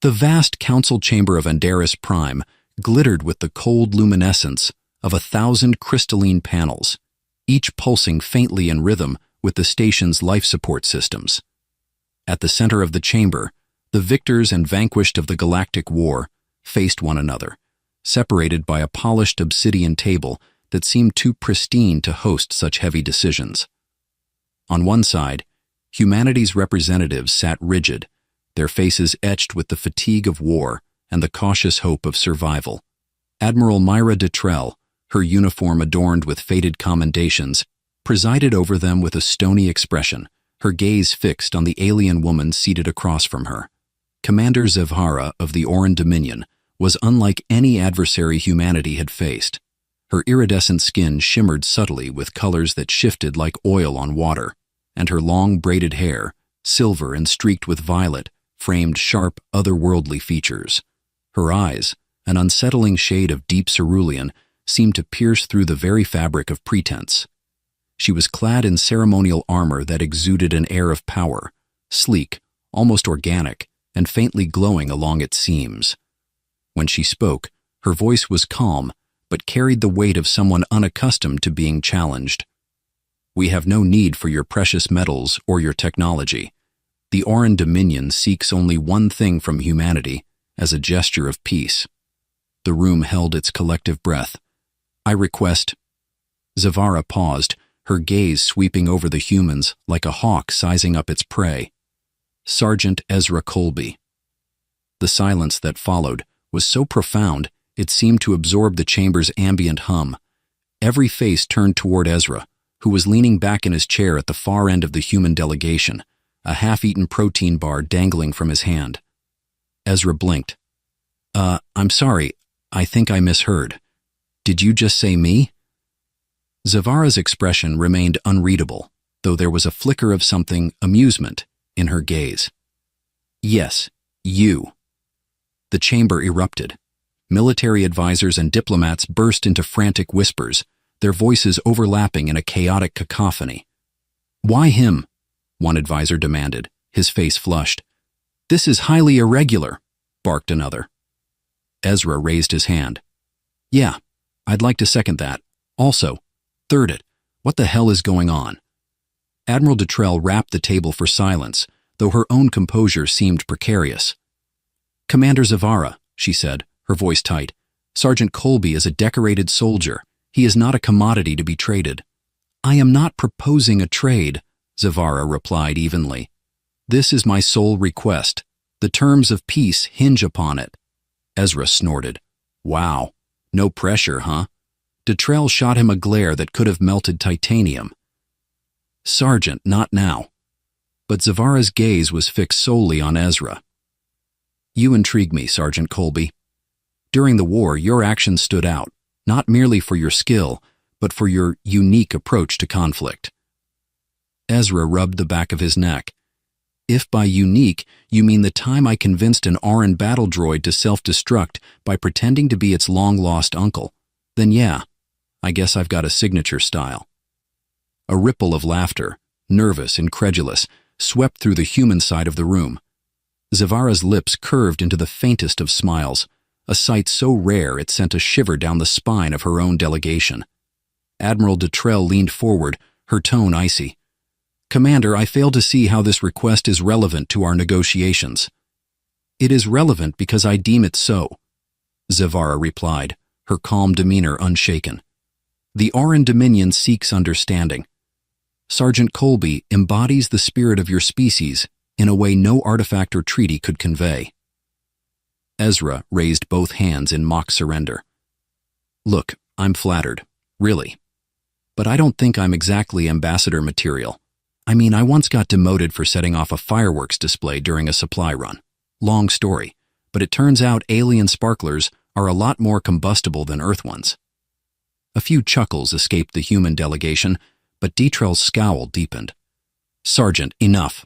The vast council chamber of Andaris Prime glittered with the cold luminescence of 1,000 crystalline panels, each pulsing faintly in rhythm with the station's life support systems. At the center of the chamber, the victors and vanquished of the Galactic War faced one another, separated by a polished obsidian table that seemed too pristine to host such heavy decisions. On one side, humanity's representatives sat rigid, their faces etched with the fatigue of war and the cautious hope of survival. Admiral Myra Detrell, her uniform adorned with faded commendations, presided over them with a stony expression, her gaze fixed on the alien woman seated across from her. Commander Zevhara of the Oran Dominion was unlike any adversary humanity had faced. Her iridescent skin shimmered subtly with colors that shifted like oil on water, and her long braided hair, silver and streaked with violet, framed sharp, otherworldly features. Her eyes, an unsettling shade of deep cerulean, seemed to pierce through the very fabric of pretense. She was clad in ceremonial armor that exuded an air of power, sleek, almost organic, and faintly glowing along its seams. When she spoke, her voice was calm, but carried the weight of someone unaccustomed to being challenged. "We have no need for your precious metals or your technology. The Oran Dominion seeks only one thing from humanity as a gesture of peace." The room held its collective breath. "I request—" Zevhara paused, her gaze sweeping over the humans like a hawk sizing up its prey. "Sergeant Ezra Colby." The silence that followed was so profound it seemed to absorb the chamber's ambient hum. Every face turned toward Ezra, who was leaning back in his chair at the far end of the human delegation, a half-eaten protein bar dangling from his hand. Ezra blinked. I'm sorry, I think I misheard. Did you just say me?" Zevhara's expression remained unreadable, though there was a flicker of something, amusement, in her gaze. "Yes, you." The chamber erupted. Military advisors and diplomats burst into frantic whispers, their voices overlapping in a chaotic cacophony. "Why him?" one advisor demanded, his face flushed. "This is highly irregular," barked another. Ezra raised his hand. "Yeah, I'd like to second that. Also, third it. What the hell is going on?" Admiral Detrell rapped the table for silence, though her own composure seemed precarious. "Commander Zevhara," she said, her voice tight, "Sergeant Colby is a decorated soldier. He is not a commodity to be traded." "I am not proposing a trade," Zevhara replied evenly. "This is my sole request. The terms of peace hinge upon it." Ezra snorted. "Wow. No pressure, huh?" Detrell shot him a glare that could have melted titanium. "Sergeant, not now." But Zevhara's gaze was fixed solely on Ezra. "You intrigue me, Sergeant Colby. During the war, your actions stood out, not merely for your skill, but for your unique approach to conflict." Ezra rubbed the back of his neck. "If by unique you mean the time I convinced an Oran battle droid to self-destruct by pretending to be its long-lost uncle, then yeah, I guess I've got a signature style." A ripple of laughter, nervous, incredulous, swept through the human side of the room. Zevhara's lips curved into the faintest of smiles, a sight so rare it sent a shiver down the spine of her own delegation. Admiral Detrell leaned forward, her tone icy. "Commander, I fail to see how this request is relevant to our negotiations." "It is relevant because I deem it so," Zevhara replied, her calm demeanor unshaken. "The Oran Dominion seeks understanding. Sergeant Colby embodies the spirit of your species in a way no artifact or treaty could convey." Ezra raised both hands in mock surrender. "Look, I'm flattered, really. But I don't think I'm exactly ambassador material. I mean, I once got demoted for setting off a fireworks display during a supply run. Long story, but it turns out alien sparklers are a lot more combustible than Earth ones." A few chuckles escaped the human delegation, but Detrell's scowl deepened. "Sergeant, enough."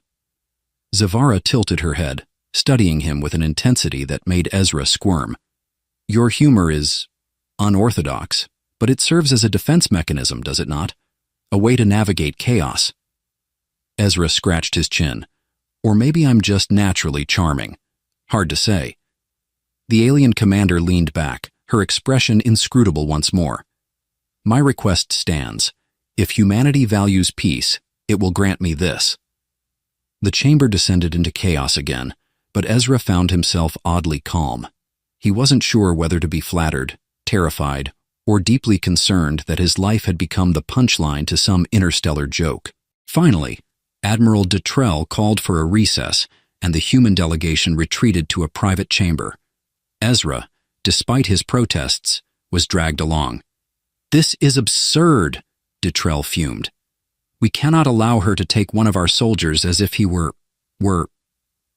Zevhara tilted her head, studying him with an intensity that made Ezra squirm. "Your humor is unorthodox, but it serves as a defense mechanism, does it not? A way to navigate chaos." Ezra scratched his chin. "Or maybe I'm just naturally charming. Hard to say. The alien commander leaned back, her expression inscrutable once more. My request stands. If humanity values peace, it will grant me this. The chamber descended into chaos again, but Ezra found himself oddly calm. He wasn't sure whether to be flattered, terrified, or deeply concerned that his life had become the punchline to some interstellar joke. Finally, Admiral Dutrell called for a recess, and the human delegation retreated to a private chamber. Ezra, despite his protests, was dragged along. "This is absurd," Dutrell fumed. "We cannot allow her to take one of our soldiers as if he were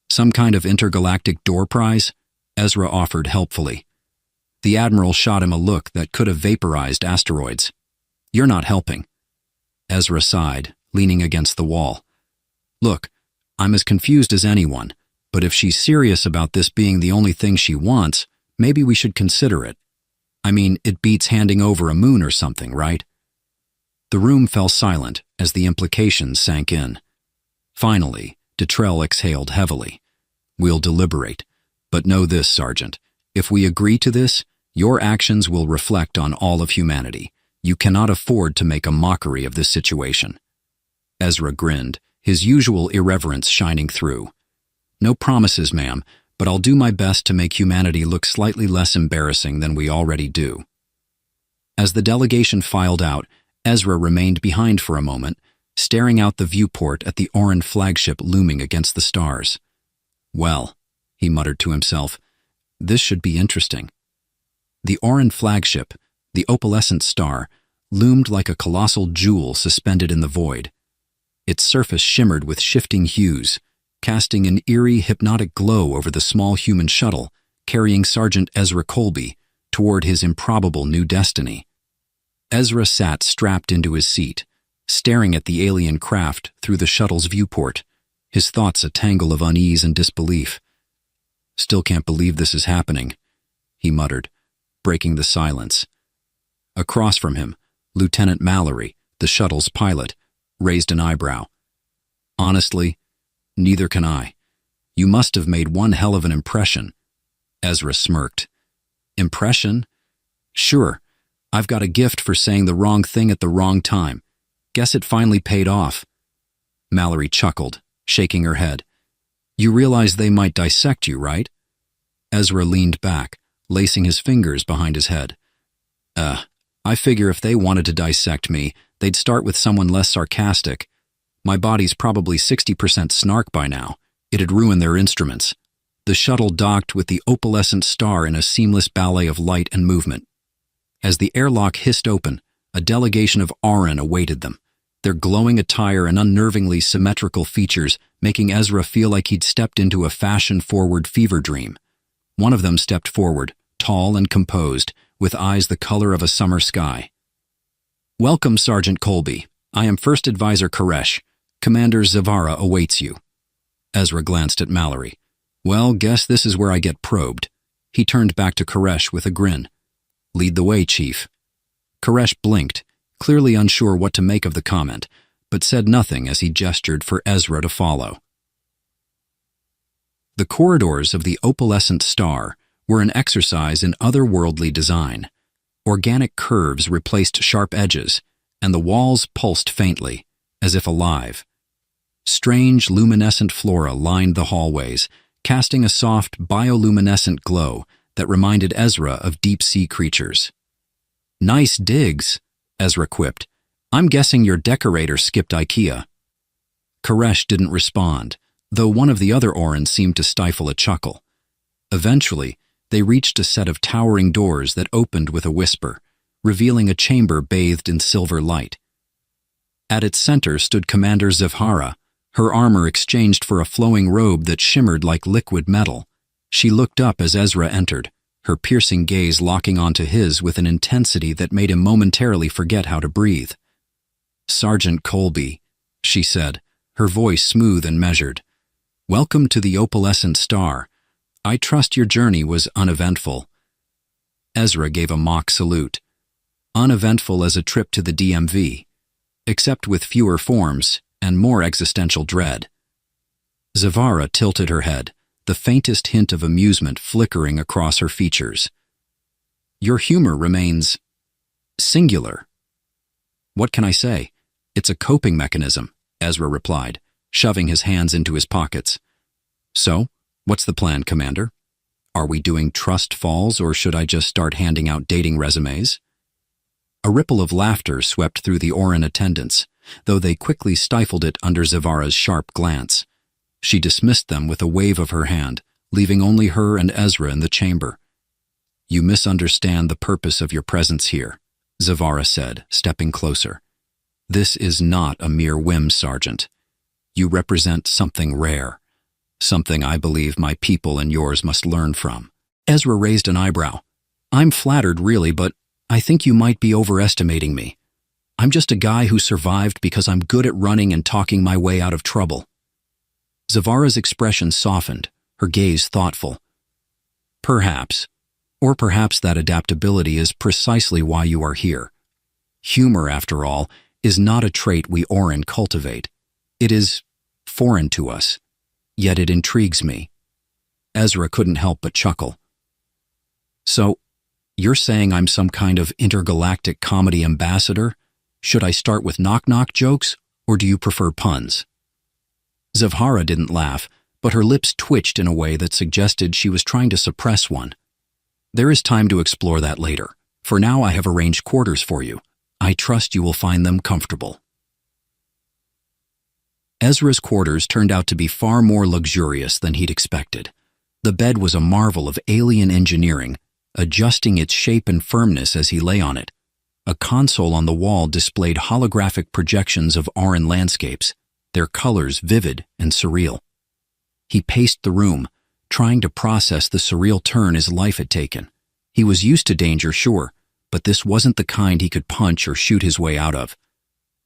some kind of intergalactic door prize," Ezra offered helpfully. The Admiral shot him a look that could have vaporized asteroids. "You're not helping." Ezra sighed, leaning against the wall. "Look, I'm as confused as anyone, but if she's serious about this being the only thing she wants, maybe we should consider it. I mean, it beats handing over a moon or something, right?" The room fell silent as the implications sank in. Finally, Dutrell exhaled heavily. "We'll deliberate. But know this, Sergeant. If we agree to this, your actions will reflect on all of humanity. You cannot afford to make a mockery of this situation." Ezra grinned, his usual irreverence shining through. "No promises, ma'am, but I'll do my best to make humanity look slightly less embarrassing than we already do." As the delegation filed out, Ezra remained behind for a moment, staring out the viewport at the Oran flagship looming against the stars. "Well," he muttered to himself, "this should be interesting." The Oran flagship, the opalescent star, loomed like a colossal jewel suspended in the void. Its surface shimmered with shifting hues, casting an eerie, hypnotic glow over the small human shuttle carrying Sergeant Ezra Colby toward his improbable new destiny. Ezra sat strapped into his seat, staring at the alien craft through the shuttle's viewport, his thoughts a tangle of unease and disbelief. "Still can't believe this is happening," he muttered, breaking the silence. Across from him, Lieutenant Mallory, the shuttle's pilot, raised an eyebrow. "Honestly, neither can I. You must have made one hell of an impression." Ezra smirked. "Impression? Sure. I've got a gift for saying the wrong thing at the wrong time. Guess it finally paid off." Mallory chuckled, shaking her head. "You realize they might dissect you, right?" Ezra leaned back, lacing his fingers behind his head. I figure if they wanted to dissect me, they'd start with someone less sarcastic. My body's probably 60% snark by now. It'd ruin their instruments." The shuttle docked with the opalescent star in a seamless ballet of light and movement. As the airlock hissed open, a delegation of Oran awaited them, their glowing attire and unnervingly symmetrical features making Ezra feel like he'd stepped into a fashion-forward fever dream. One of them stepped forward, tall and composed, with eyes the color of a summer sky. "Welcome, Sergeant Colby. I am First Advisor Koresh. Commander Zavara awaits you." Ezra glanced at Mallory. "Well, guess this is where I get probed." He turned back to Koresh with a grin. "Lead the way, Chief." Koresh blinked, clearly unsure what to make of the comment, but said nothing as he gestured for Ezra to follow. The corridors of the opalescent star were an exercise in otherworldly design. Organic curves replaced sharp edges, and the walls pulsed faintly, as if alive. Strange, luminescent flora lined the hallways, casting a soft, bioluminescent glow that reminded Ezra of deep-sea creatures. "Nice digs," Ezra quipped. "I'm guessing your decorator skipped IKEA." Koresh didn't respond, though one of the other Orans seemed to stifle a chuckle. Eventually, they reached a set of towering doors that opened with a whisper, revealing a chamber bathed in silver light. At its center stood Commander Zavara, her armor exchanged for a flowing robe that shimmered like liquid metal. She looked up as Ezra entered, her piercing gaze locking onto his with an intensity that made him momentarily forget how to breathe. "Sergeant Colby," she said, her voice smooth and measured. "Welcome to the opalescent star. I trust your journey was uneventful." Ezra gave a mock salute. Uneventful as a trip to the DMV, except with fewer forms and more existential dread. Zavara tilted her head, the faintest hint of amusement flickering across her features. "Your humor remains singular." "What can I say? It's a coping mechanism," Ezra replied, shoving his hands into his pockets. "So, what's the plan, Commander? Are we doing trust falls, or should I just start handing out dating resumes?" A ripple of laughter swept through the Orin attendants, though they quickly stifled it under Zavara's sharp glance. She dismissed them with a wave of her hand, leaving only her and Ezra in the chamber. "You misunderstand the purpose of your presence here," Zavara said, stepping closer. "This is not a mere whim, Sergeant. You represent something rare, something I believe my people and yours must learn from." Ezra raised an eyebrow. "I'm flattered, really, but I think you might be overestimating me. I'm just a guy who survived because I'm good at running and talking my way out of trouble." Zavara's expression softened, her gaze thoughtful. "Perhaps. Or perhaps that adaptability is precisely why you are here. Humor, after all, is not a trait we Orin cultivate. It is foreign to us, yet it intrigues me." Ezra couldn't help but chuckle. "So, you're saying I'm some kind of intergalactic comedy ambassador? Should I start with knock-knock jokes, or do you prefer puns?" Zavara didn't laugh, but her lips twitched in a way that suggested she was trying to suppress one. "There is time to explore that later. For now, I have arranged quarters for you. I trust you will find them comfortable." Ezra's quarters turned out to be far more luxurious than he'd expected. The bed was a marvel of alien engineering, adjusting its shape and firmness as he lay on it. A console on the wall displayed holographic projections of Orin landscapes, their colors vivid and surreal. He paced the room, trying to process the surreal turn his life had taken. He was used to danger, sure, but this wasn't the kind he could punch or shoot his way out of.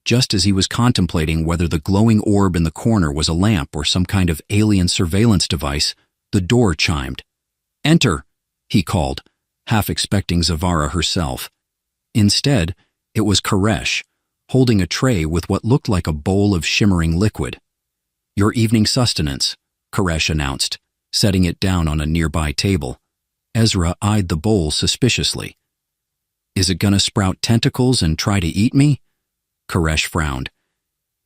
Just as he was contemplating whether the glowing orb in the corner was a lamp or some kind of alien surveillance device, the door chimed. "Enter," he called, half expecting Zavara herself. Instead, it was Koresh, holding a tray with what looked like a bowl of shimmering liquid. "Your evening sustenance," Koresh announced, setting it down on a nearby table. Ezra eyed the bowl suspiciously. "Is it gonna sprout tentacles and try to eat me?" Koresh frowned.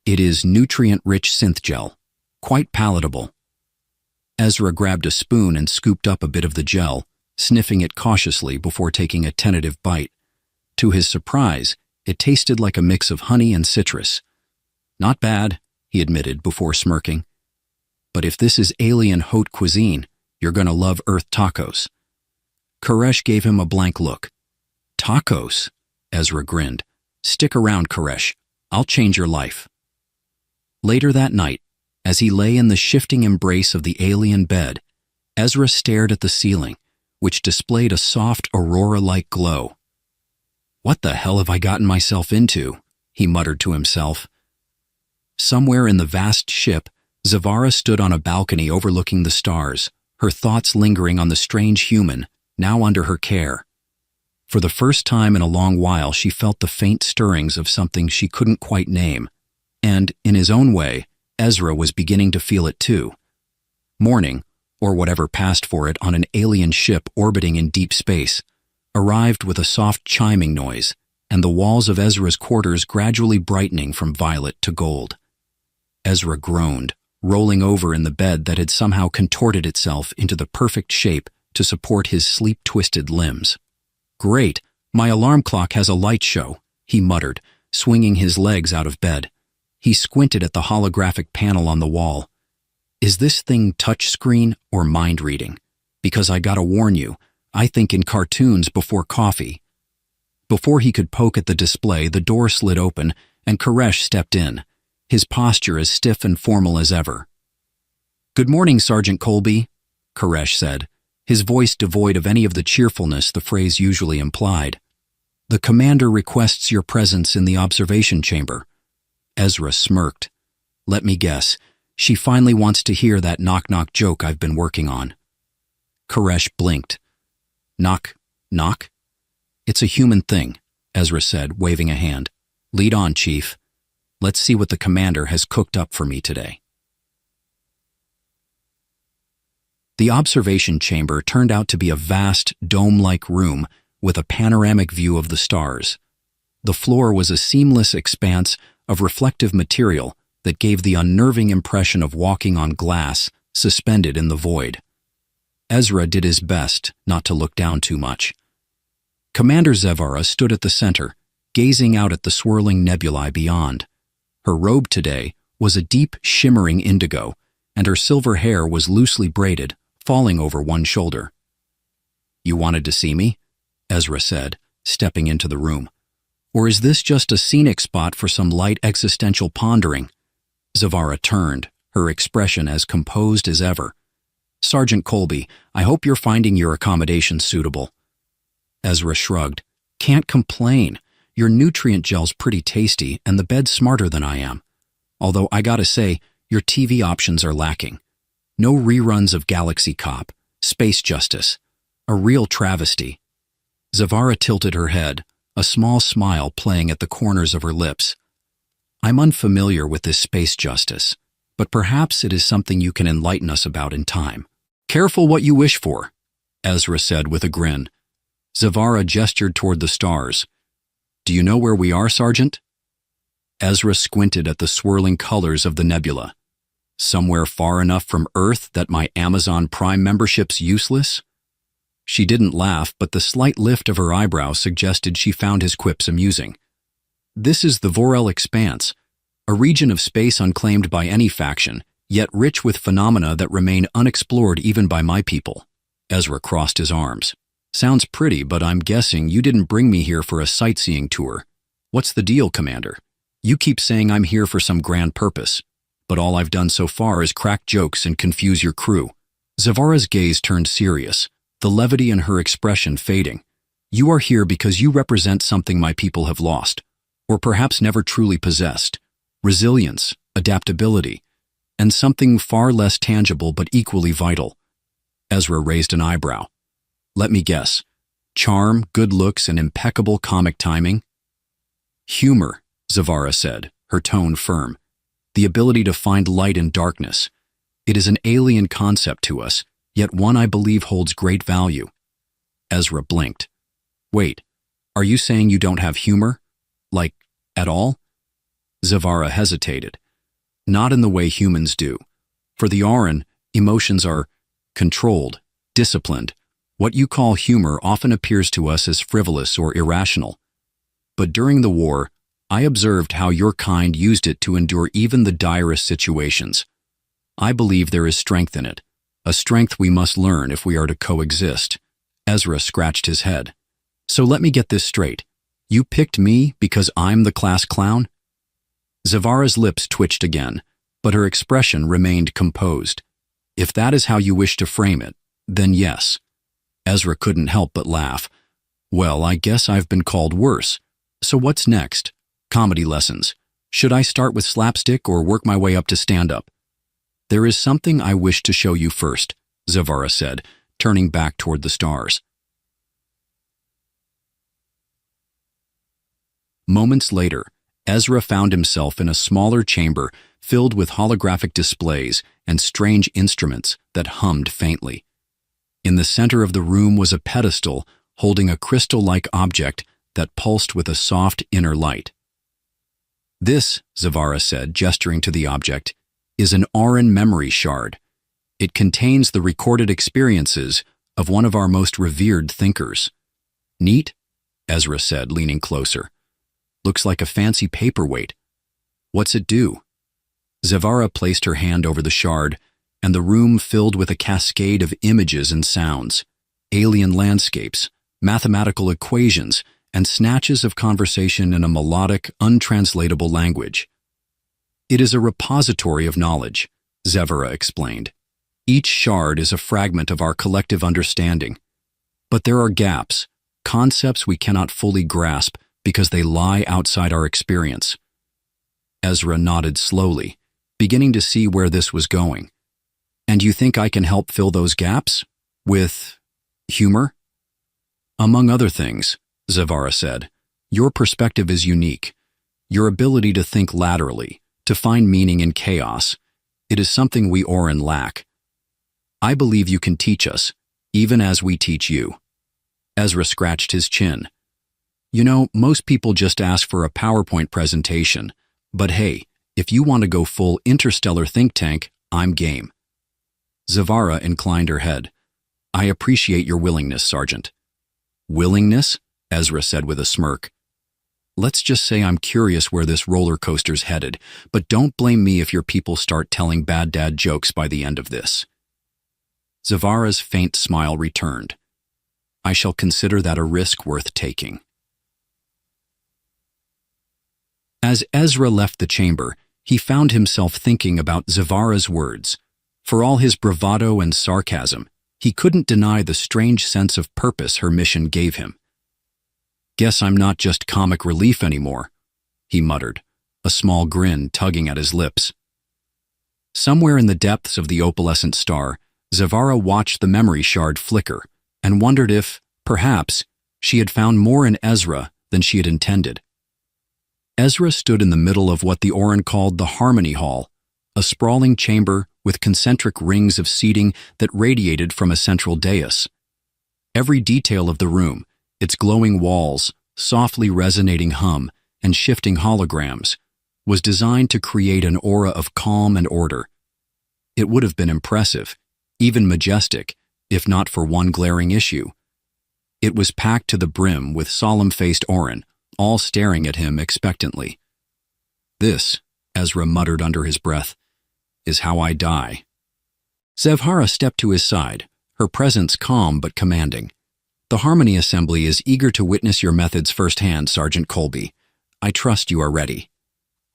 "It is nutrient-rich synth gel, quite palatable." Ezra grabbed a spoon and scooped up a bit of the gel, sniffing it cautiously before taking a tentative bite. To his surprise, it tasted like a mix of honey and citrus. "Not bad," he admitted before smirking. "But if this is alien haute cuisine, you're gonna love Earth tacos." Koresh gave him a blank look. "Tacos?" Ezra grinned. "Stick around, Koresh. I'll change your life." Later that night, as he lay in the shifting embrace of the alien bed, Ezra stared at the ceiling, which displayed a soft aurora-like glow. "What the hell have I gotten myself into?" he muttered to himself. Somewhere in the vast ship, Zavara stood on a balcony overlooking the stars, her thoughts lingering on the strange human, now under her care. For the first time in a long while, she felt the faint stirrings of something she couldn't quite name. And, in his own way, Ezra was beginning to feel it too. Morning, or whatever passed for it on an alien ship orbiting in deep space, arrived with a soft chiming noise, and the walls of Ezra's quarters gradually brightening from violet to gold. Ezra groaned, rolling over in the bed that had somehow contorted itself into the perfect shape to support his sleep-twisted limbs. "Great, my alarm clock has a light show," he muttered, swinging his legs out of bed. He squinted at the holographic panel on the wall. "Is this thing touchscreen or mind-reading? Because I gotta warn you, I think in cartoons before coffee." Before he could poke at the display, the door slid open, and Koresh stepped in, his posture as stiff and formal as ever. "Good morning, Sergeant Colby," Koresh said, his voice devoid of any of the cheerfulness the phrase usually implied. "The commander requests your presence in the observation chamber." Ezra smirked. "Let me guess, she finally wants to hear that knock-knock joke I've been working on." Koresh blinked. "Knock, knock?" "It's a human thing," Ezra said, waving a hand. "Lead on, Chief. Let's see what the commander has cooked up for me today." The observation chamber turned out to be a vast, dome-like room with a panoramic view of the stars. The floor was a seamless expanse of reflective material that gave the unnerving impression of walking on glass suspended in the void. Ezra did his best not to look down too much. Commander Zevara stood at the center, gazing out at the swirling nebulae beyond. Her robe today was a deep, shimmering indigo, and her silver hair was loosely braided, falling over one shoulder. "You wanted to see me?" Ezra said, stepping into the room. "Or is this just a scenic spot for some light existential pondering?" Zevara turned, her expression as composed as ever. "Sergeant Colby, I hope you're finding your accommodations suitable." Ezra shrugged. "Can't complain. Your nutrient gel's pretty tasty, and the bed's smarter than I am. Although I gotta say, your TV options are lacking. No reruns of Galaxy Cop, Space Justice. A real travesty." Zevara tilted her head, a small smile playing at the corners of her lips. "I'm unfamiliar with this Space Justice, but perhaps it is something you can enlighten us about in time." "Careful what you wish for," Ezra said with a grin. Zevara gestured toward the stars. "Do you know where we are, Sergeant?" Ezra squinted at the swirling colors of the nebula. "Somewhere far enough from Earth that my Amazon Prime membership's useless?" She didn't laugh, but the slight lift of her eyebrows suggested she found his quips amusing. "This is the Vorel Expanse, a region of space unclaimed by any faction, yet rich with phenomena that remain unexplored even by my people." Ezra crossed his arms. "Sounds pretty, but I'm guessing you didn't bring me here for a sightseeing tour. What's the deal, Commander? You keep saying I'm here for some grand purpose, but all I've done so far is crack jokes and confuse your crew." Zevara's gaze turned serious, the levity in her expression fading. "You are here because you represent something my people have lost, or perhaps never truly possessed. Resilience, adaptability, and something far less tangible but equally vital." Ezra raised an eyebrow. "Let me guess. Charm, good looks, and impeccable comic timing?" "Humor," Zevara said, her tone firm. "The ability to find light in darkness. It is an alien concept to us, yet one I believe holds great value." Ezra blinked. "Wait, are you saying you don't have humor? Like, at all?" Zevara hesitated. "Not in the way humans do. For the Auran, emotions are controlled, disciplined. What you call humor often appears to us as frivolous or irrational. But during the war, I observed how your kind used it to endure even the direst situations. I believe there is strength in it, a strength we must learn if we are to coexist." Ezra scratched his head. "So let me get this straight. You picked me because I'm the class clown?" Zevara's lips twitched again, but her expression remained composed. "If that is how you wish to frame it, then yes." Ezra couldn't help but laugh. "Well, I guess I've been called worse. So what's next? Comedy lessons. Should I start with slapstick or work my way up to stand-up?" "There is something I wish to show you first," Zevara said, turning back toward the stars. Moments later, Ezra found himself in a smaller chamber filled with holographic displays and strange instruments that hummed faintly. In the center of the room was a pedestal holding a crystal-like object that pulsed with a soft inner light. "This," Zevara said, gesturing to the object, "is an Auran memory shard. It contains the recorded experiences of one of our most revered thinkers." "Neat," Ezra said, leaning closer. "Looks like a fancy paperweight. What's it do?" Zevara placed her hand over the shard, and the room filled with a cascade of images and sounds, alien landscapes, mathematical equations, and snatches of conversation in a melodic, untranslatable language. "It is a repository of knowledge," Zevara explained. "Each shard is a fragment of our collective understanding. But there are gaps, concepts we cannot fully grasp because they lie outside our experience." Ezra nodded slowly, beginning to see where this was going. "And you think I can help fill those gaps? With humor?" "Among other things," Zevara said. "Your perspective is unique. Your ability to think laterally, to find meaning in chaos. It is something we Auran lack." I believe you can teach us, even as we teach you. Ezra scratched his chin. You know, most people just ask for a PowerPoint presentation, but hey, if you want to go full interstellar think tank, I'm game. Zavara inclined her head. I appreciate your willingness, Sergeant. Willingness? Ezra said with a smirk. Let's just say I'm curious where this roller coaster's headed, but don't blame me if your people start telling bad dad jokes by the end of this. Zavara's faint smile returned. I shall consider that a risk worth taking. As Ezra left the chamber, he found himself thinking about Zavara's words. For all his bravado and sarcasm, he couldn't deny the strange sense of purpose her mission gave him. Guess I'm not just comic relief anymore, he muttered, a small grin tugging at his lips. Somewhere in the depths of the opalescent star, Zavara watched the memory shard flicker and wondered if, perhaps, she had found more in Ezra than she had intended. Ezra stood in the middle of what the Orin called the Harmony Hall, a sprawling chamber with concentric rings of seating that radiated from a central dais. Every detail of the room, its glowing walls, softly resonating hum, and shifting holograms, was designed to create an aura of calm and order. It would have been impressive, even majestic, if not for one glaring issue. It was packed to the brim with solemn-faced Orin, all staring at him expectantly. This, Ezra muttered under his breath, is how I die. Zavara stepped to his side, her presence calm but commanding. The Harmony Assembly is eager to witness your methods firsthand, Sergeant Colby. I trust you are ready.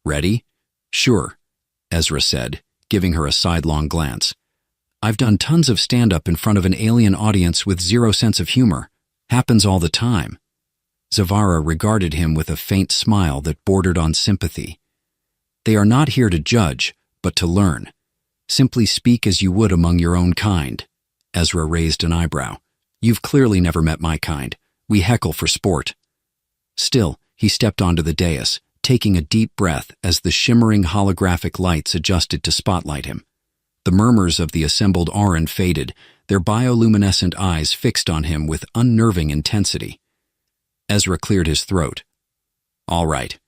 Ready? Sure, Ezra said, giving her a sidelong glance. I've done tons of stand-up in front of an alien audience with zero sense of humor. Happens all the time. Zavara regarded him with a faint smile that bordered on sympathy. They are not here to judge, but to learn. Simply speak as you would among your own kind. Ezra raised an eyebrow. You've clearly never met my kind. We heckle for sport. Still, he stepped onto the dais, taking a deep breath as the shimmering holographic lights adjusted to spotlight him. The murmurs of the assembled Orin faded, their bioluminescent eyes fixed on him with unnerving intensity. Ezra cleared his throat. All right,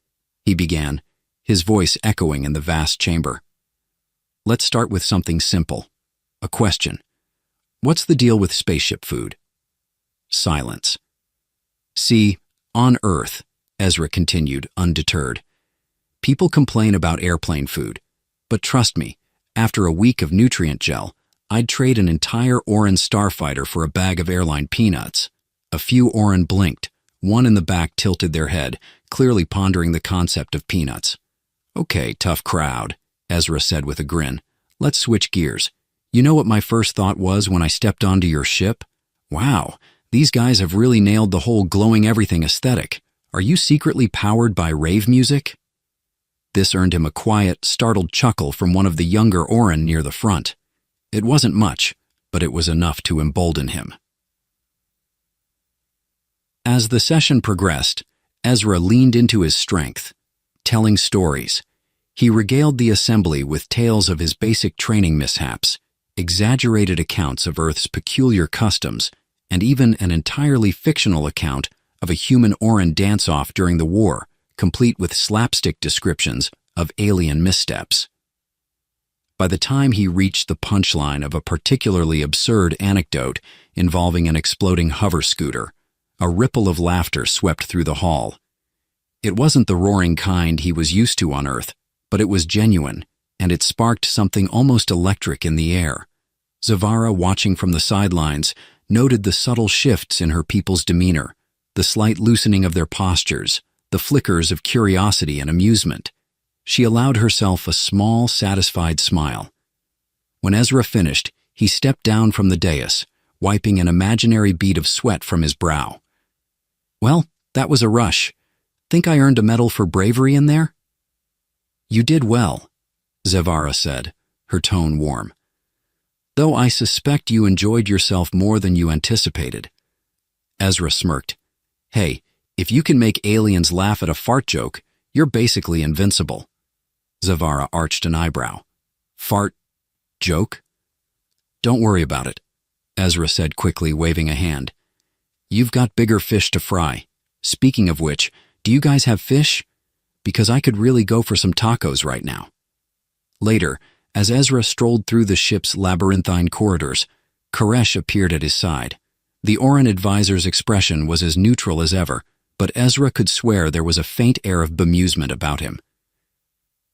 he began, his voice echoing in the vast chamber. Let's start with something simple. A question. What's the deal with spaceship food? Silence. See, on Earth, Ezra continued, undeterred, people complain about airplane food, but trust me, after a week of nutrient gel, I'd trade an entire Orin starfighter for a bag of airline peanuts. A few Orin blinked. One in the back tilted their head, clearly pondering the concept of peanuts. Okay, tough crowd, Ezra said with a grin. Let's switch gears. You know what my first thought was when I stepped onto your ship? Wow, these guys have really nailed the whole glowing everything aesthetic. Are you secretly powered by rave music? This earned him a quiet, startled chuckle from one of the younger Orin near the front. It wasn't much, but it was enough to embolden him. As the session progressed, Ezra leaned into his strength, telling stories. He regaled the assembly with tales of his basic training mishaps, exaggerated accounts of Earth's peculiar customs, and even an entirely fictional account of a human Orin dance-off during the war, complete with slapstick descriptions of alien missteps. By the time he reached the punchline of a particularly absurd anecdote involving an exploding hover scooter, a ripple of laughter swept through the hall. It wasn't the roaring kind he was used to on Earth, but it was genuine, and it sparked something almost electric in the air. Zavara, watching from the sidelines, noted the subtle shifts in her people's demeanor, the slight loosening of their postures, the flickers of curiosity and amusement. She allowed herself a small, satisfied smile. When Ezra finished, he stepped down from the dais, wiping an imaginary bead of sweat from his brow. Well, that was a rush. Think I earned a medal for bravery in there? You did well, Zavara said, her tone warm. Though I suspect you enjoyed yourself more than you anticipated. Ezra smirked. Hey, if you can make aliens laugh at a fart joke, you're basically invincible. Zavara arched an eyebrow. Fart joke? Don't worry about it, Ezra said quickly, waving a hand. You've got bigger fish to fry. Speaking of which, do you guys have fish? Because I could really go for some tacos right now. Later, as Ezra strolled through the ship's labyrinthine corridors, Koresh appeared at his side. The Orin advisor's expression was as neutral as ever, but Ezra could swear there was a faint air of bemusement about him.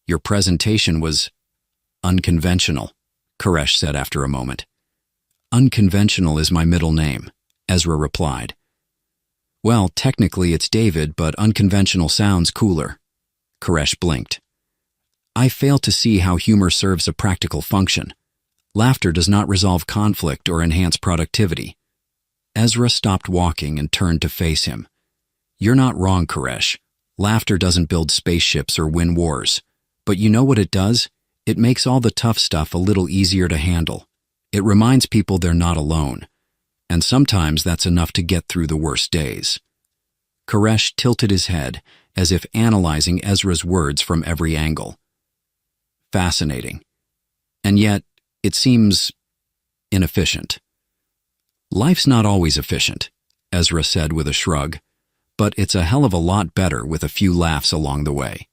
Your presentation was unconventional, Koresh said after a moment. Unconventional is my middle name, Ezra replied. Well, technically it's David, but unconventional sounds cooler. Koresh blinked. I fail to see how humor serves a practical function. Laughter does not resolve conflict or enhance productivity. Ezra stopped walking and turned to face him. You're not wrong, Koresh. Laughter doesn't build spaceships or win wars. But you know what it does? It makes all the tough stuff a little easier to handle. It reminds people they're not alone. And sometimes that's enough to get through the worst days. Koresh tilted his head, as if analyzing Ezra's words from every angle. Fascinating. And yet, it seems inefficient. Life's not always efficient, Ezra said with a shrug, but it's a hell of a lot better with a few laughs along the way.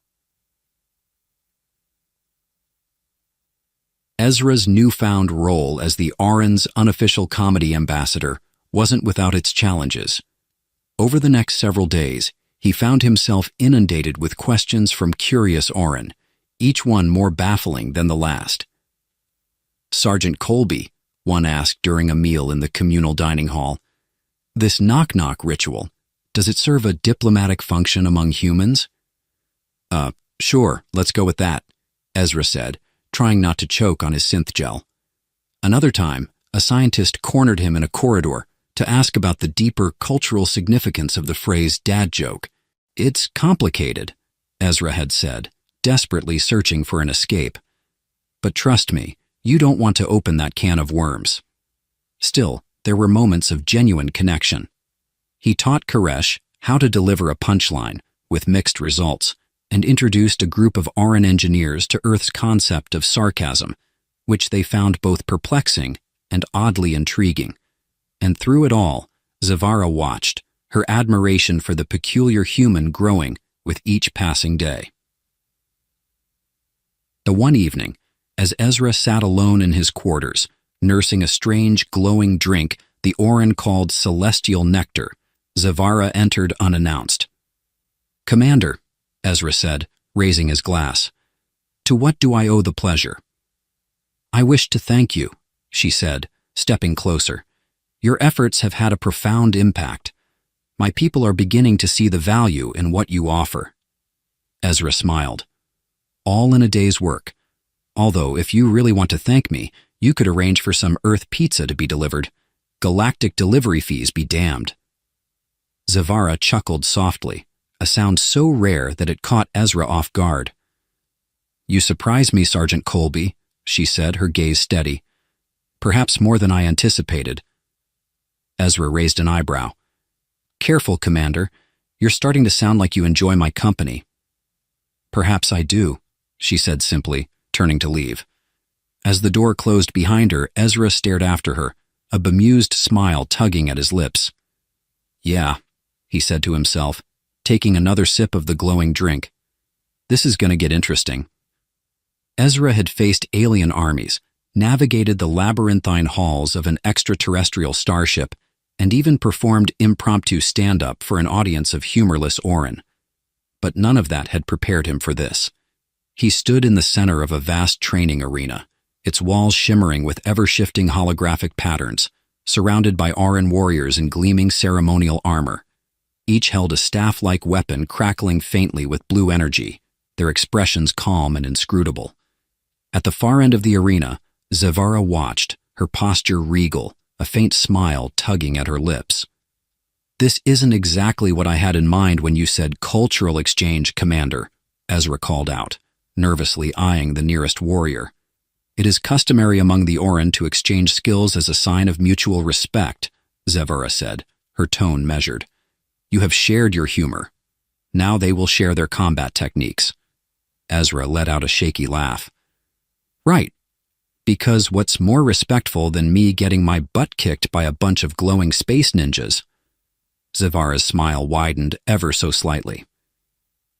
Ezra's newfound role as the Orin's unofficial comedy ambassador wasn't without its challenges. Over the next several days, he found himself inundated with questions from curious Orin, each one more baffling than the last. Sergeant Colby, one asked during a meal in the communal dining hall, this knock-knock ritual, does it serve a diplomatic function among humans? Sure, let's go with that, Ezra said, trying not to choke on his synth gel. Another time, a scientist cornered him in a corridor to ask about the deeper cultural significance of the phrase dad joke. It's complicated, Ezra had said, desperately searching for an escape. But trust me, you don't want to open that can of worms. Still, there were moments of genuine connection. He taught Koresh how to deliver a punchline, with mixed results, and introduced a group of Orin engineers to Earth's concept of sarcasm, which they found both perplexing and oddly intriguing. And through it all, Zavara watched, her admiration for the peculiar human growing with each passing day. The one evening, as Ezra sat alone in his quarters, nursing a strange, glowing drink the Orin called celestial nectar, Zavara entered unannounced. Commander, Ezra said, raising his glass, to what do I owe the pleasure? I wish to thank you, she said, stepping closer. Your efforts have had a profound impact. My people are beginning to see the value in what you offer. Ezra smiled. All in a day's work. Although, if you really want to thank me, you could arrange for some Earth pizza to be delivered. Galactic delivery fees be damned. Zavara chuckled softly, a sound so rare that it caught Ezra off guard. You surprise me, Sergeant Colby, she said, her gaze steady. Perhaps more than I anticipated. Ezra raised an eyebrow. Careful, Commander. You're starting to sound like you enjoy my company. Perhaps I do, she said simply, turning to leave. As the door closed behind her, Ezra stared after her, a bemused smile tugging at his lips. Yeah, he said to himself, taking another sip of the glowing drink. This is going to get interesting. Ezra had faced alien armies, navigated the labyrinthine halls of an extraterrestrial starship, and even performed impromptu stand-up for an audience of humorless Orin. But none of that had prepared him for this. He stood in the center of a vast training arena, its walls shimmering with ever-shifting holographic patterns, surrounded by Orin warriors in gleaming ceremonial armor. Each held a staff-like weapon crackling faintly with blue energy, their expressions calm and inscrutable. At the far end of the arena, Zavara watched, her posture regal, a faint smile tugging at her lips. This isn't exactly what I had in mind when you said cultural exchange, Commander, Ezra called out, nervously eyeing the nearest warrior. It is customary among the Orin to exchange skills as a sign of mutual respect, Zavara said, her tone measured. You have shared your humor. Now they will share their combat techniques. Ezra let out a shaky laugh. Right. Because what's more respectful than me getting my butt kicked by a bunch of glowing space ninjas? Zavara's smile widened ever so slightly.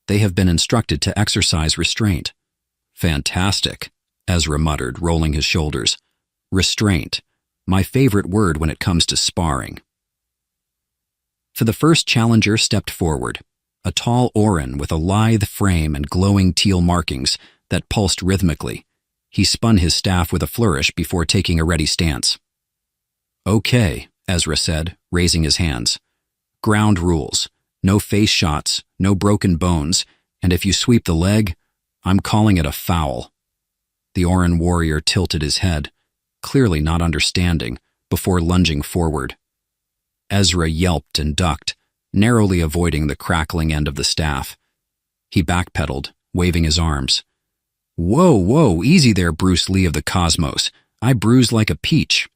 They have been instructed to exercise restraint. Fantastic, Ezra muttered, rolling his shoulders. Restraint, my favorite word when it comes to sparring. For the first challenger stepped forward, a tall Orin with a lithe frame and glowing teal markings that pulsed rhythmically. He spun his staff with a flourish before taking a ready stance. Okay, Ezra said, raising his hands. Ground rules. No face shots, no broken bones, and if you sweep the leg, I'm calling it a foul. The Orin warrior tilted his head, clearly not understanding, before lunging forward. Ezra yelped and ducked, narrowly avoiding the crackling end of the staff. He backpedaled, waving his arms. Whoa, easy there, Bruce Lee of the cosmos. I bruise like a peach.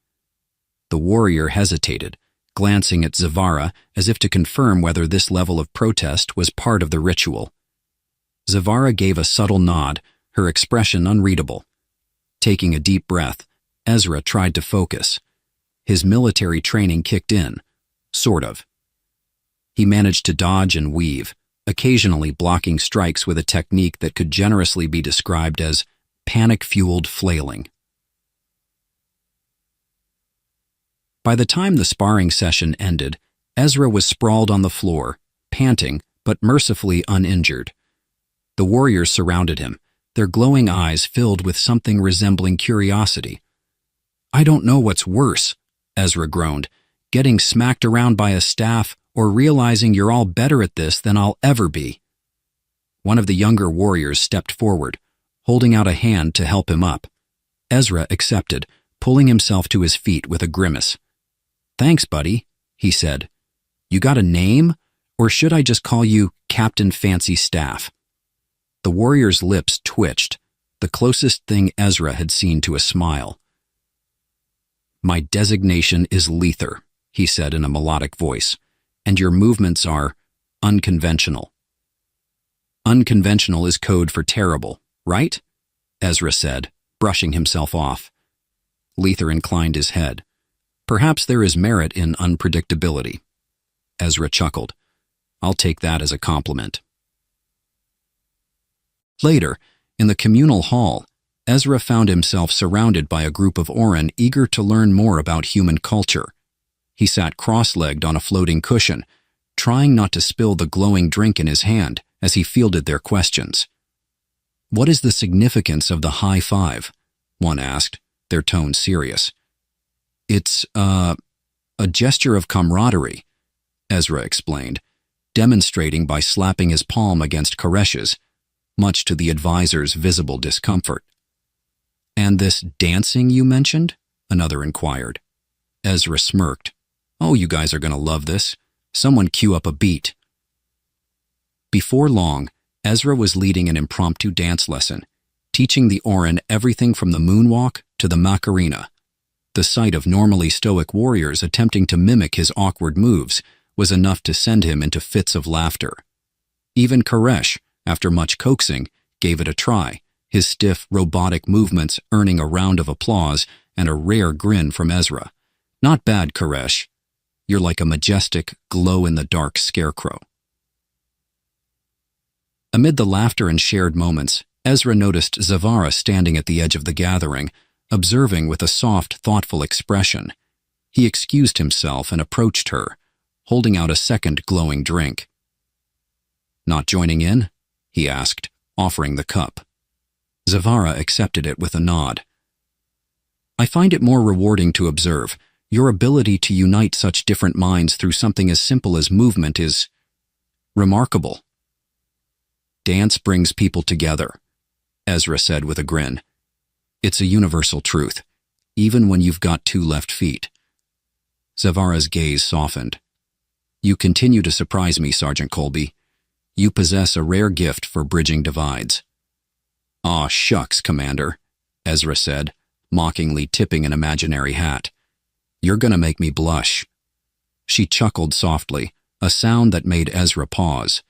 The warrior hesitated, glancing at Zavara as if to confirm whether this level of protest was part of the ritual. Zavara gave a subtle nod, her expression unreadable. Taking a deep breath, Ezra tried to focus. His military training kicked in, sort of. He managed to dodge and weave, occasionally blocking strikes with a technique that could generously be described as panic-fueled flailing. By the time the sparring session ended, Ezra was sprawled on the floor, panting, but mercifully uninjured. The warriors surrounded him, their glowing eyes filled with something resembling curiosity. I don't know what's worse, Ezra groaned, getting smacked around by a staff or realizing you're all better at this than I'll ever be. One of the younger warriors stepped forward, holding out a hand to help him up. Ezra accepted, pulling himself to his feet with a grimace. Thanks, buddy, he said. You got a name, or should I just call you Captain Fancy Staff? The warrior's lips twitched, the closest thing Ezra had seen to a smile. My designation is Lether, he said in a melodic voice, and your movements are unconventional. Unconventional is code for terrible, right? Ezra said, brushing himself off. Lether inclined his head. Perhaps there is merit in unpredictability. Ezra chuckled. I'll take that as a compliment. Later, in the communal hall, Ezra found himself surrounded by a group of Orin eager to learn more about human culture. He sat cross-legged on a floating cushion, trying not to spill the glowing drink in his hand as he fielded their questions. What is the significance of the high five? One asked, their tone serious. It's, a gesture of camaraderie, Ezra explained, demonstrating by slapping his palm against Koresh's, much to the advisor's visible discomfort. And this dancing you mentioned? Another inquired. Ezra smirked. Oh, you guys are going to love this. Someone cue up a beat. Before long, Ezra was leading an impromptu dance lesson, teaching the Orin everything from the moonwalk to the Macarena. The sight of normally stoic warriors attempting to mimic his awkward moves was enough to send him into fits of laughter. Even Koresh, after much coaxing, gave it a try, his stiff, robotic movements earning a round of applause and a rare grin from Ezra. Not bad, Koresh. You're like a majestic, glow-in-the-dark scarecrow. Amid the laughter and shared moments, Ezra noticed Zavara standing at the edge of the gathering, observing with a soft, thoughtful expression. He excused himself and approached her, holding out a second glowing drink. Not joining in? He asked, offering the cup. Zavara accepted it with a nod. I find it more rewarding to observe. Your ability to unite such different minds through something as simple as movement is remarkable. Dance brings people together, Ezra said with a grin. It's a universal truth, even when you've got two left feet. Zavara's gaze softened. You continue to surprise me, Sergeant Colby. You possess a rare gift for bridging divides. Aw, shucks, Commander, Ezra said, mockingly tipping an imaginary hat. You're gonna make me blush. She chuckled softly, a sound that made Ezra pause.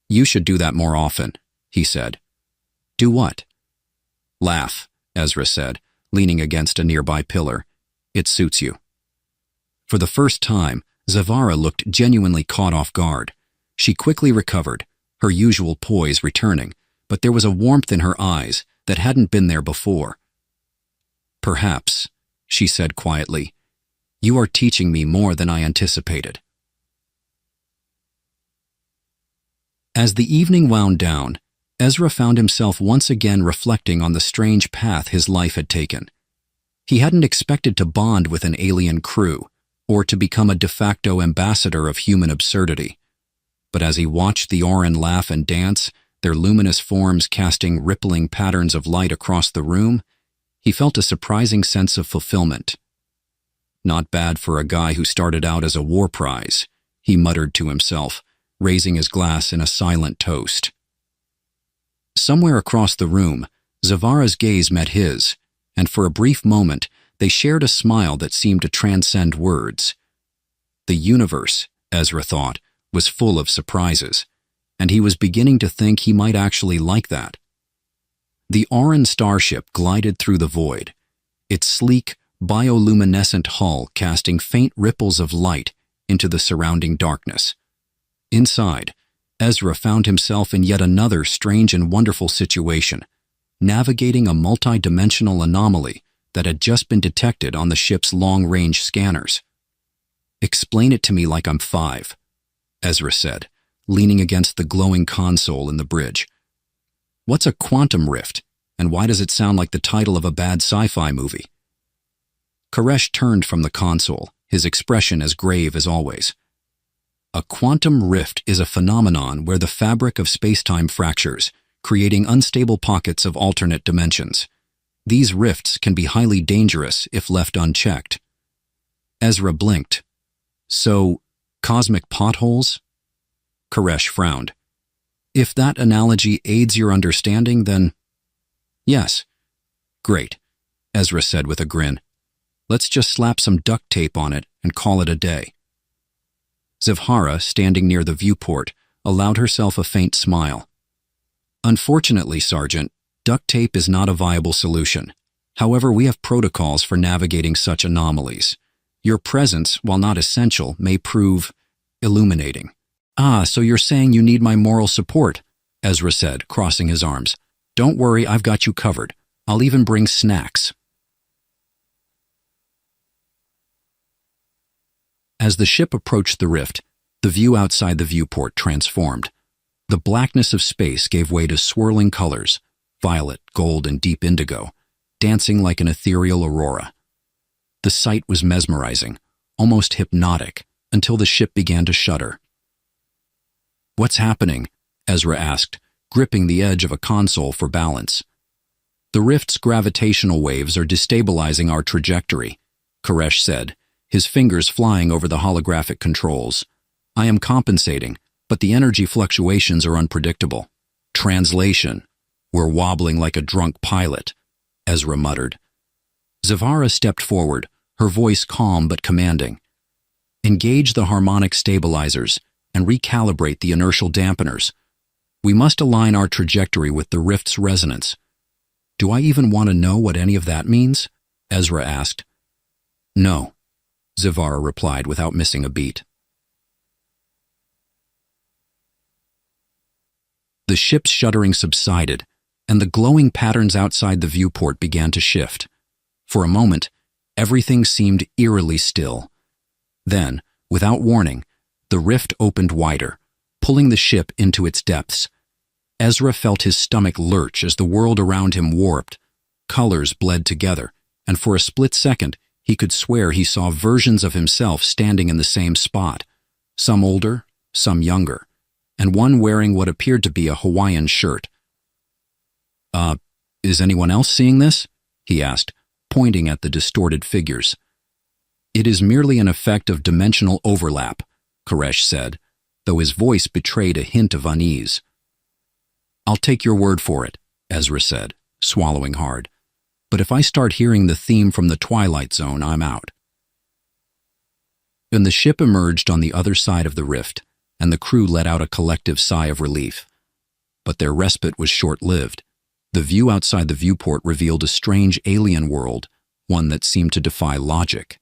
You should do that more often, he said. Do what? Laugh, Ezra said, leaning against a nearby pillar. "It suits you." For the first time, Zavara looked genuinely caught off guard. She quickly recovered, her usual poise returning, but there was a warmth in her eyes that hadn't been there before. "Perhaps," she said quietly, "you are teaching me more than I anticipated." As the evening wound down, Ezra found himself once again reflecting on the strange path his life had taken. He hadn't expected to bond with an alien crew, or to become a de facto ambassador of human absurdity. But as he watched the Orin laugh and dance, their luminous forms casting rippling patterns of light across the room, he felt a surprising sense of fulfillment. "Not bad for a guy who started out as a war prize," he muttered to himself, raising his glass in a silent toast. Somewhere across the room, Zavara's gaze met his, and for a brief moment they shared a smile that seemed to transcend words. The universe, Ezra thought, was full of surprises, and he was beginning to think he might actually like that. The Orin starship glided through the void, its sleek, bioluminescent hull casting faint ripples of light into the surrounding darkness. Inside, Ezra found himself in yet another strange and wonderful situation, navigating a multi-dimensional anomaly that had just been detected on the ship's long-range scanners. "Explain it to me like I'm 5, Ezra said, leaning against the glowing console in the bridge. "What's a quantum rift, and why does it sound like the title of a bad sci-fi movie?" Koresh turned from the console, his expression as grave as always. "A quantum rift is a phenomenon where the fabric of space-time fractures, creating unstable pockets of alternate dimensions. These rifts can be highly dangerous if left unchecked." Ezra blinked. "So, cosmic potholes?" Koresh frowned. "If that analogy aids your understanding, then—" "Yes." "Great," Ezra said with a grin. "Let's just slap some duct tape on it and call it a day." Zavara, standing near the viewport, allowed herself a faint smile. "Unfortunately, Sergeant, duct tape is not a viable solution. However, we have protocols for navigating such anomalies. Your presence, while not essential, may prove illuminating." "Ah, so you're saying you need my moral support," Ezra said, crossing his arms. "Don't worry, I've got you covered. I'll even bring snacks." As the ship approached the rift, the view outside the viewport transformed. The blackness of space gave way to swirling colors, violet, gold, and deep indigo, dancing like an ethereal aurora. The sight was mesmerizing, almost hypnotic, until the ship began to shudder. "What's happening?" Ezra asked, gripping the edge of a console for balance. "The rift's gravitational waves are destabilizing our trajectory," Koresh said, his fingers flying over the holographic controls. "I am compensating, but the energy fluctuations are unpredictable." "Translation: we're wobbling like a drunk pilot," Ezra muttered. Zavara stepped forward, her voice calm but commanding. "Engage the harmonic stabilizers and recalibrate the inertial dampeners. We must align our trajectory with the rift's resonance." "Do I even want to know what any of that means?" Ezra asked. "No," Zavara replied without missing a beat. The ship's shuddering subsided, and the glowing patterns outside the viewport began to shift. For a moment, everything seemed eerily still. Then, without warning, the rift opened wider, pulling the ship into its depths. Ezra felt his stomach lurch as the world around him warped. Colors bled together, and for a split second, he could swear he saw versions of himself standing in the same spot, some older, some younger, and one wearing what appeared to be a Hawaiian shirt. Is anyone else seeing this?" he asked, pointing at the distorted figures. "It is merely an effect of dimensional overlap," Koresh said, though his voice betrayed a hint of unease. "I'll take your word for it," Ezra said, swallowing hard. "But if I start hearing the theme from the Twilight Zone, I'm out." Then the ship emerged on the other side of the rift, and the crew let out a collective sigh of relief. But their respite was short-lived. The view outside the viewport revealed a strange alien world, one that seemed to defy logic.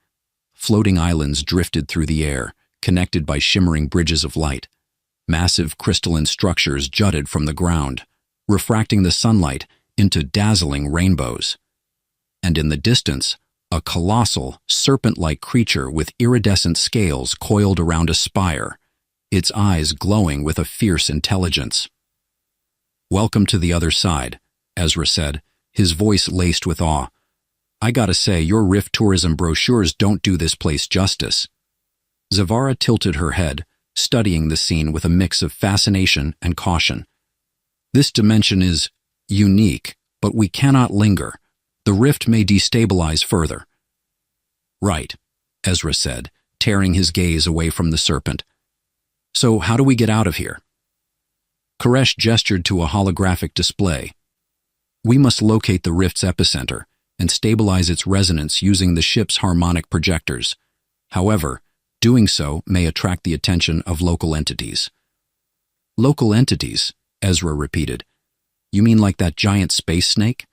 Floating islands drifted through the air, connected by shimmering bridges of light. Massive crystalline structures jutted from the ground, refracting the sunlight into dazzling rainbows. And in the distance, a colossal, serpent-like creature with iridescent scales coiled around a spire, its eyes glowing with a fierce intelligence. "Welcome to the other side," Ezra said, his voice laced with awe. "I gotta say, your Rift tourism brochures don't do this place justice." Zavara tilted her head, studying the scene with a mix of fascination and caution. "This dimension is unique, but we cannot linger. The rift may destabilize further." "Right," Ezra said, tearing his gaze away from the serpent. "So how do we get out of here?" Koresh gestured to a holographic display. "We must locate the rift's epicenter and stabilize its resonance using the ship's harmonic projectors. However, doing so may attract the attention of local entities." "Local entities?" Ezra repeated. "You mean like that giant space snake?"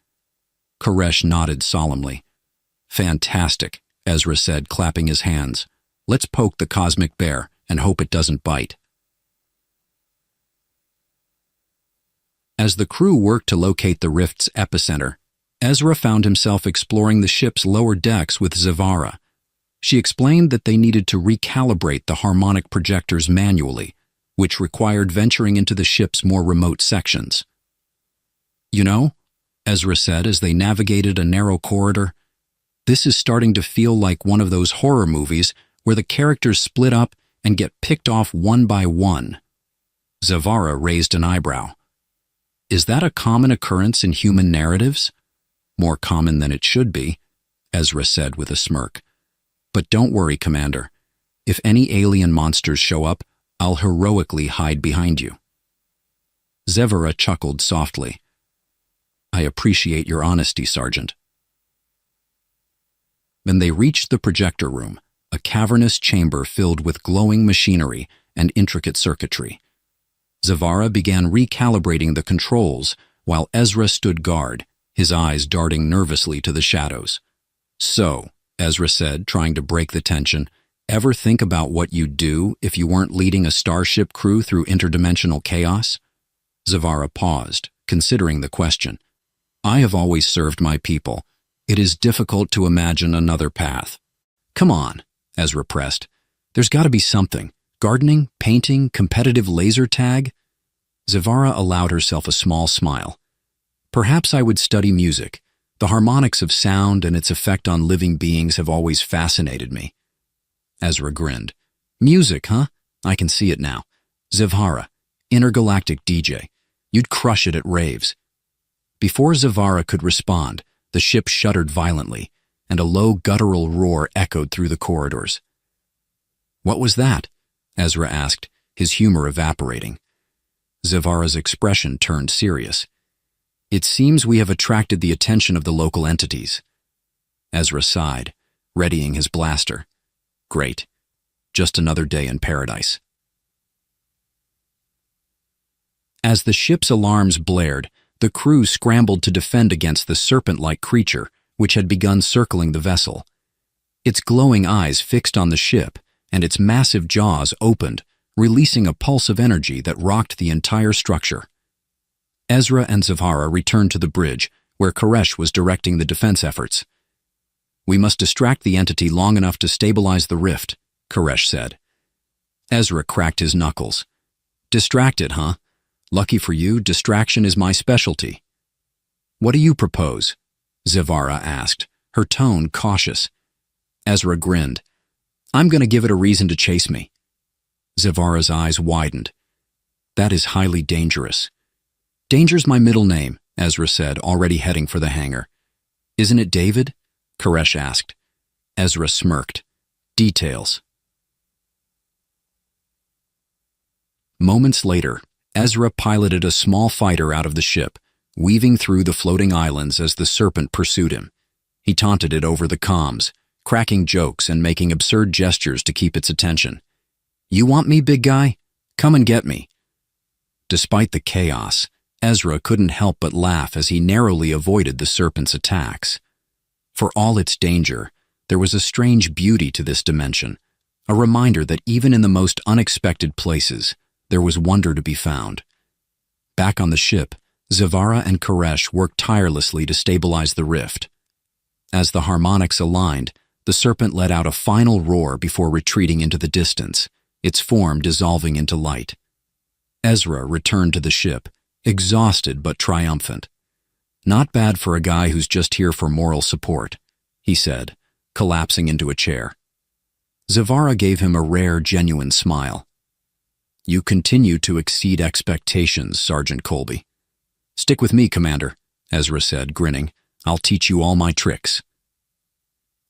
Koresh nodded solemnly. "Fantastic," Ezra said, clapping his hands. "Let's poke the cosmic bear and hope it doesn't bite." As the crew worked to locate the rift's epicenter, Ezra found himself exploring the ship's lower decks with Zavara. She explained that they needed to recalibrate the harmonic projectors manually, which required venturing into the ship's more remote sections. "You know," Ezra said as they navigated a narrow corridor, "this is starting to feel like one of those horror movies where the characters split up and get picked off one by one." Zavara raised an eyebrow. "Is that a common occurrence in human narratives?" "More common than it should be," Ezra said with a smirk. "But don't worry, Commander. If any alien monsters show up, I'll heroically hide behind you." Zavara chuckled softly. "I appreciate your honesty, Sergeant." Then they reached the projector room, a cavernous chamber filled with glowing machinery and intricate circuitry. Zavara began recalibrating the controls while Ezra stood guard, his eyes darting nervously to the shadows. "So," Ezra said, trying to break the tension, "ever think about what you'd do if you weren't leading a starship crew through interdimensional chaos?" Zavara paused, considering the question. "I have always served my people. It is difficult to imagine another path." "Come on," Ezra pressed. "There's got to be something. Gardening, painting, competitive laser tag?" Zavara allowed herself a small smile. "Perhaps I would study music. The harmonics of sound and its effect on living beings have always fascinated me." Ezra grinned. "Music, huh? I can see it now. Zavara, intergalactic DJ. You'd crush it at raves." Before Zavara could respond, the ship shuddered violently, and a low guttural roar echoed through the corridors. "What was that?" Ezra asked, his humor evaporating. Zavara's expression turned serious. "It seems we have attracted the attention of the local entities." Ezra sighed, readying his blaster. "Great. Just another day in paradise." As the ship's alarms blared, the crew scrambled to defend against the serpent-like creature which had begun circling the vessel. Its glowing eyes fixed on the ship, and its massive jaws opened, releasing a pulse of energy that rocked the entire structure. Ezra and Zavara returned to the bridge, where Koresh was directing the defense efforts. "We must distract the entity long enough to stabilize the rift," Koresh said. Ezra cracked his knuckles. "Distracted, huh? Lucky for you, distraction is my specialty." "What do you propose?" Zavara asked, her tone cautious. Ezra grinned. "I'm going to give it a reason to chase me." Zavara's eyes widened. "That is highly dangerous." "Danger's my middle name," Ezra said, already heading for the hangar. "Isn't it David?" Koresh asked. Ezra smirked. "Details." Moments later, Ezra piloted a small fighter out of the ship, weaving through the floating islands as the serpent pursued him. He taunted it over the comms, cracking jokes and making absurd gestures to keep its attention. "You want me, big guy? Come and get me." Despite the chaos, Ezra couldn't help but laugh as he narrowly avoided the serpent's attacks. For all its danger, there was a strange beauty to this dimension, a reminder that even in the most unexpected places, there was wonder to be found. Back on the ship, Zavara and Koresh worked tirelessly to stabilize the rift. As the harmonics aligned, the serpent let out a final roar before retreating into the distance, its form dissolving into light. Ezra returned to the ship, exhausted but triumphant. "Not bad for a guy who's just here for moral support," he said, collapsing into a chair. Zavara gave him a rare, genuine smile. "You continue to exceed expectations, Sergeant Colby." "Stick with me, Commander," Ezra said, grinning. "I'll teach you all my tricks."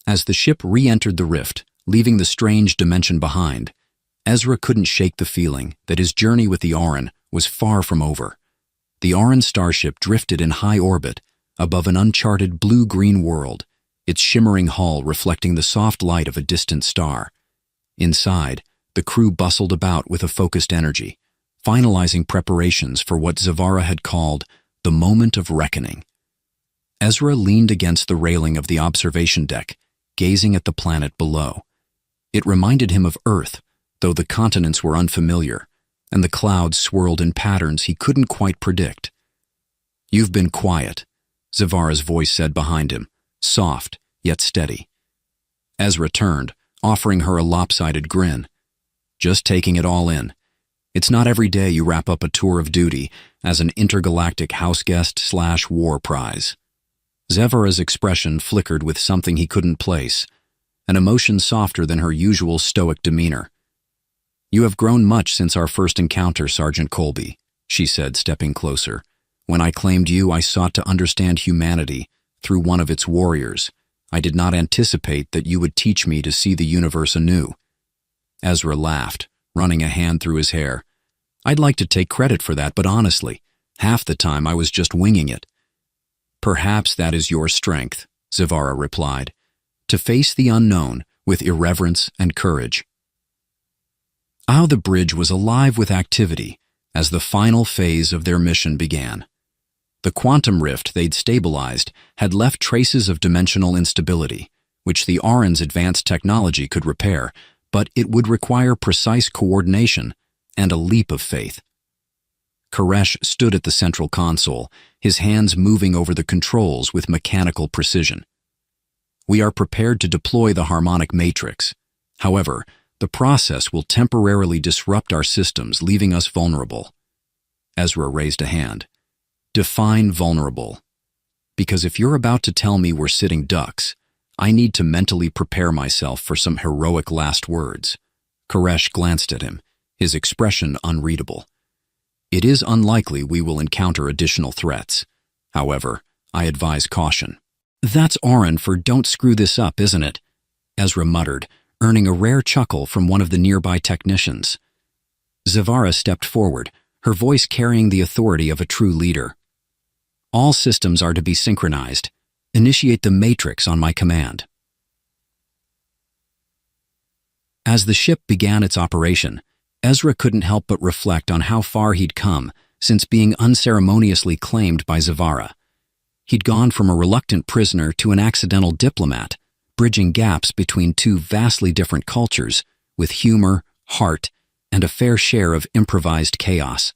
As the ship re-entered the rift, leaving the strange dimension behind, Ezra couldn't shake the feeling that his journey with the Auran was far from over. The Auran starship drifted in high orbit above an uncharted blue-green world, its shimmering hull reflecting the soft light of a distant star. Inside, the crew bustled about with a focused energy, finalizing preparations for what Zavara had called the moment of reckoning. Ezra leaned against the railing of the observation deck, gazing at the planet below. It reminded him of Earth, though the continents were unfamiliar, and the clouds swirled in patterns he couldn't quite predict. "You've been quiet," Zavara's voice said behind him, soft yet steady. Ezra turned, offering her a lopsided grin. "Just taking it all in. It's not every day you wrap up a tour of duty as an intergalactic houseguest/war prize." Zavara's expression flickered with something he couldn't place, an emotion softer than her usual stoic demeanor. "You have grown much since our first encounter, Sergeant Colby," she said, stepping closer. "When I claimed you, I sought to understand humanity through one of its warriors. I did not anticipate that you would teach me to see the universe anew." Ezra laughed, running a hand through his hair. "I'd like to take credit for that, but honestly, half the time I was just winging it." "Perhaps that is your strength," Zavara replied, "to face the unknown with irreverence and courage." The bridge was alive with activity as the final phase of their mission began. The quantum rift they'd stabilized had left traces of dimensional instability, which the Auran's advanced technology could repair, but it would require precise coordination and a leap of faith. Koresh stood at the central console, his hands moving over the controls with mechanical precision. "We are prepared to deploy the harmonic matrix. However, the process will temporarily disrupt our systems, leaving us vulnerable." Ezra raised a hand. "Define vulnerable. Because if you're about to tell me we're sitting ducks, I need to mentally prepare myself for some heroic last words." Koresh glanced at him, his expression unreadable. "It is unlikely we will encounter additional threats. However, I advise caution." "That's Auran for don't screw this up, isn't it?" Ezra muttered, earning a rare chuckle from one of the nearby technicians. Zavara stepped forward, her voice carrying the authority of a true leader. "All systems are to be synchronized. Initiate the matrix on my command." As the ship began its operation, Ezra couldn't help but reflect on how far he'd come since being unceremoniously claimed by Zavara. He'd gone from a reluctant prisoner to an accidental diplomat, bridging gaps between two vastly different cultures with humor, heart, and a fair share of improvised chaos.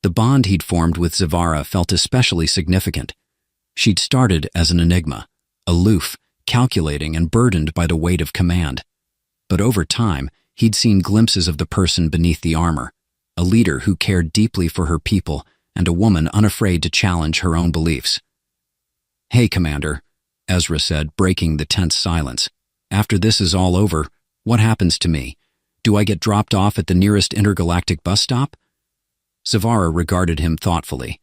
The bond he'd formed with Zavara felt especially significant. She'd started as an enigma, aloof, calculating, and burdened by the weight of command. But over time, he'd seen glimpses of the person beneath the armor, a leader who cared deeply for her people and a woman unafraid to challenge her own beliefs. "Hey, Commander," Ezra said, breaking the tense silence. "After this is all over, what happens to me? Do I get dropped off at the nearest intergalactic bus stop?" Zavara regarded him thoughtfully.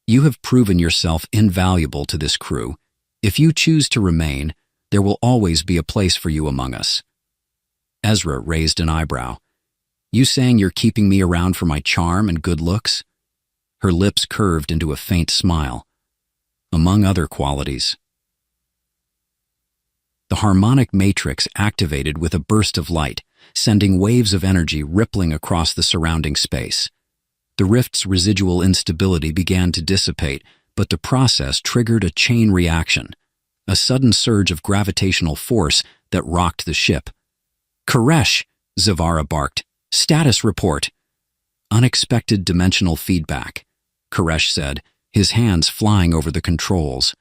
"You have proven yourself invaluable to this crew. If you choose to remain, there will always be a place for you among us." Ezra raised an eyebrow. "You saying you're keeping me around for my charm and good looks?" Her lips curved into a faint smile. "Among other qualities." The harmonic matrix activated with a burst of light, sending waves of energy rippling across the surrounding space. The rift's residual instability began to dissipate, but the process triggered a chain reaction, a sudden surge of gravitational force that rocked the ship. "Koresh!" Zavara barked. "Status report!" "Unexpected dimensional feedback," Koresh said, his hands flying over the controls.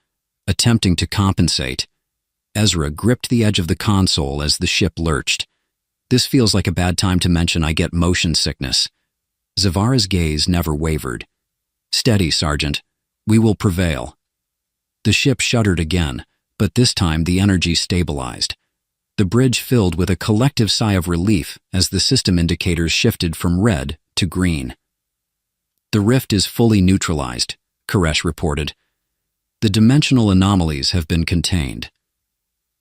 Attempting to compensate, Ezra gripped the edge of the console as the ship lurched. "This feels like a bad time to mention I get motion sickness." Zavara's gaze never wavered. "Steady, Sergeant. We will prevail." The ship shuddered again, but this time the energy stabilized. The bridge filled with a collective sigh of relief as the system indicators shifted from red to green. "The rift is fully neutralized," Koresh reported. "The dimensional anomalies have been contained."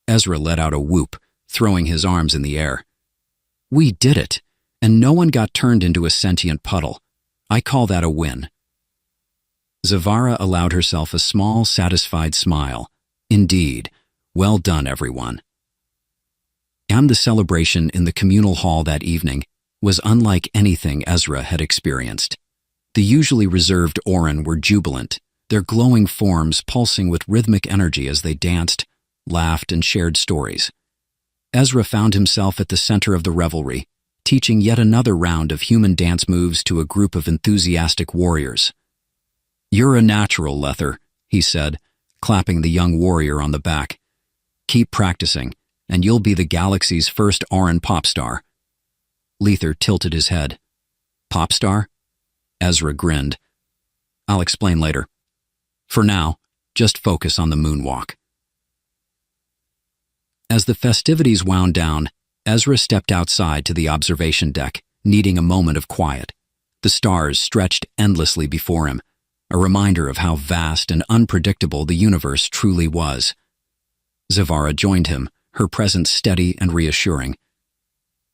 Ezra let out a whoop, throwing his arms in the air. "We did it, and no one got turned into a sentient puddle. I call that a win." Zavara allowed herself a small, satisfied smile. "Indeed. Well done, everyone." And the celebration in the communal hall that evening was unlike anything Ezra had experienced. The usually reserved Orin were jubilant, their glowing forms pulsing with rhythmic energy as they danced, laughed, and shared stories. Ezra found himself at the center of the revelry, teaching yet another round of human dance moves to a group of enthusiastic warriors. "You're a natural, Lether," he said, clapping the young warrior on the back. "Keep practicing, and you'll be the galaxy's first Orin pop star." Lether tilted his head. "Pop star?" Ezra grinned. "I'll explain later. For now, just focus on the moonwalk." As the festivities wound down, Ezra stepped outside to the observation deck, needing a moment of quiet. The stars stretched endlessly before him, a reminder of how vast and unpredictable the universe truly was. Zavara joined him, her presence steady and reassuring.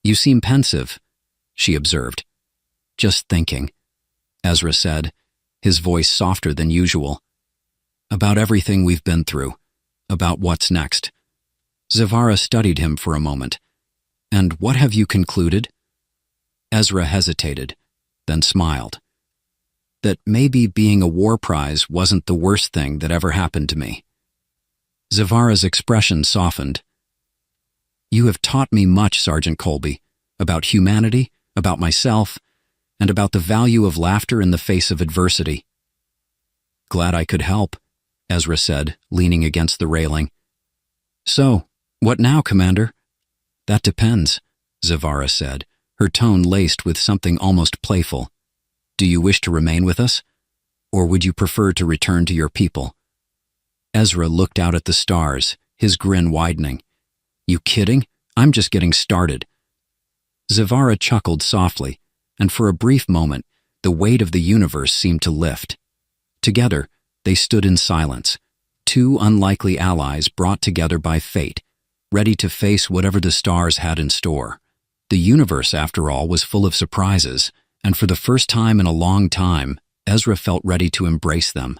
"You seem pensive," she observed. "Just thinking," Ezra said, his voice softer than usual. "About everything we've been through, about what's next." Zavara studied him for a moment. "And what have you concluded?" Ezra hesitated, then smiled. "That maybe being a war prize wasn't the worst thing that ever happened to me." Zavara's expression softened. "You have taught me much, Sergeant Colby, about humanity, about myself, and about the value of laughter in the face of adversity." "Glad I could help," Ezra said, leaning against the railing. "So, what now, Commander?" "That depends," Zavara said, her tone laced with something almost playful. "Do you wish to remain with us? Or would you prefer to return to your people?" Ezra looked out at the stars, his grin widening. "You kidding? I'm just getting started." Zavara chuckled softly, and for a brief moment, the weight of the universe seemed to lift. Together, they stood in silence, two unlikely allies brought together by fate, ready to face whatever the stars had in store. The universe, after all, was full of surprises, and for the first time in a long time, Ezra felt ready to embrace them.